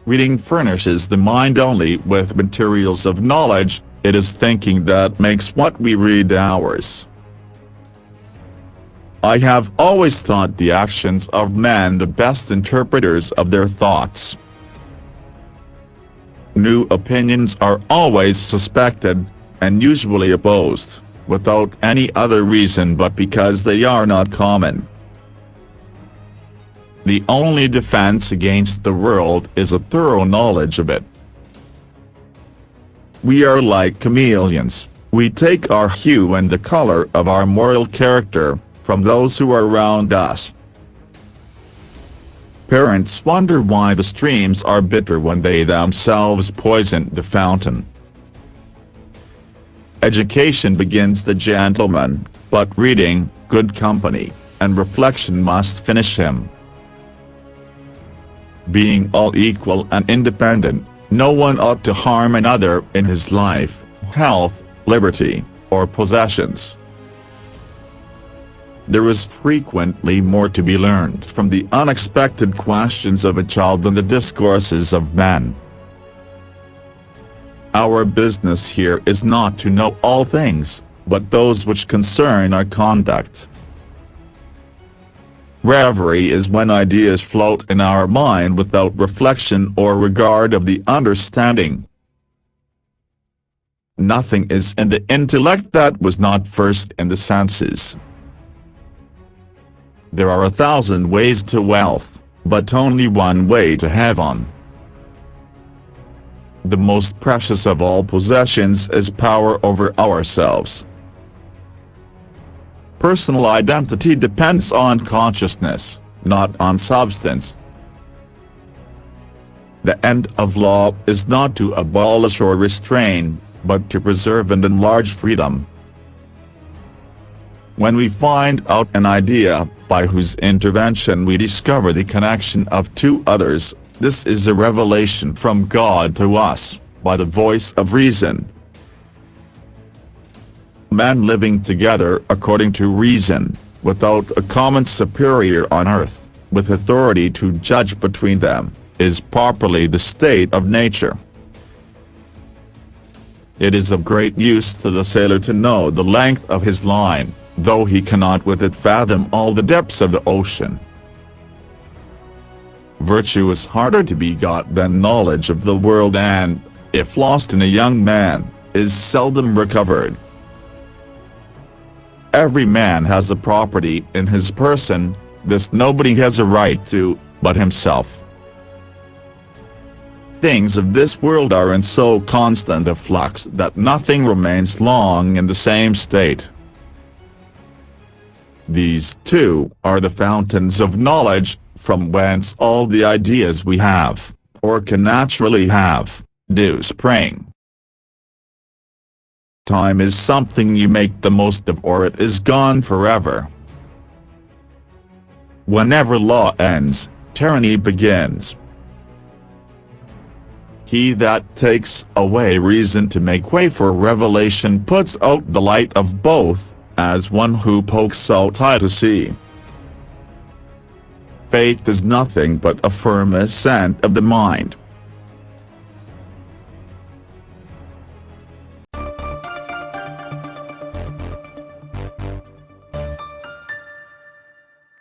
Reading furnishes the mind only with materials of knowledge, it is thinking that makes what we read ours. I have always thought the actions of men the best interpreters of their thoughts. New opinions are always suspected, and usually opposed, without any other reason but because they are not common. The only defense against the world is a thorough knowledge of it. We are like chameleons, we take our hue and the color of our moral character from those who are around us. Parents wonder why the streams are bitter when they themselves poison the fountain. Education begins the gentleman, but reading, good company, and reflection must finish him. Being all equal and independent, no one ought to harm another in his life, health, liberty, or possessions. There is frequently more to be learned from the unexpected questions of a child than the discourses of men. Our business here is not to know all things, but those which concern our conduct. Reverie is when ideas float in our mind without reflection or regard of the understanding. Nothing is in the intellect that was not first in the senses. There are 1,000 ways to wealth, but only one way to heaven. The most precious of all possessions is power over ourselves. Personal identity depends on consciousness, not on substance. The end of law is not to abolish or restrain, but to preserve and enlarge freedom. When we find out an idea, by whose intervention we discover the connection of two others, this is a revelation from God to us, by the voice of reason. Men living together according to reason, without a common superior on earth, with authority to judge between them, is properly the state of nature. It is of great use to the sailor to know the length of his line, though he cannot with it fathom all the depths of the ocean. Virtue is harder to be got than knowledge of the world and, if lost in a young man, is seldom recovered. Every man has a property in his person, this nobody has a right to, but himself. Things of this world are in so constant a flux that nothing remains long in the same state. These too are the fountains of knowledge, from whence all the ideas we have, or can naturally have, do spring. Time is something you make the most of or it is gone forever. Whenever law ends, tyranny begins. He that takes away reason to make way for revelation puts out the light of both, as one who pokes out eye to see. Faith is nothing but a firm assent of the mind,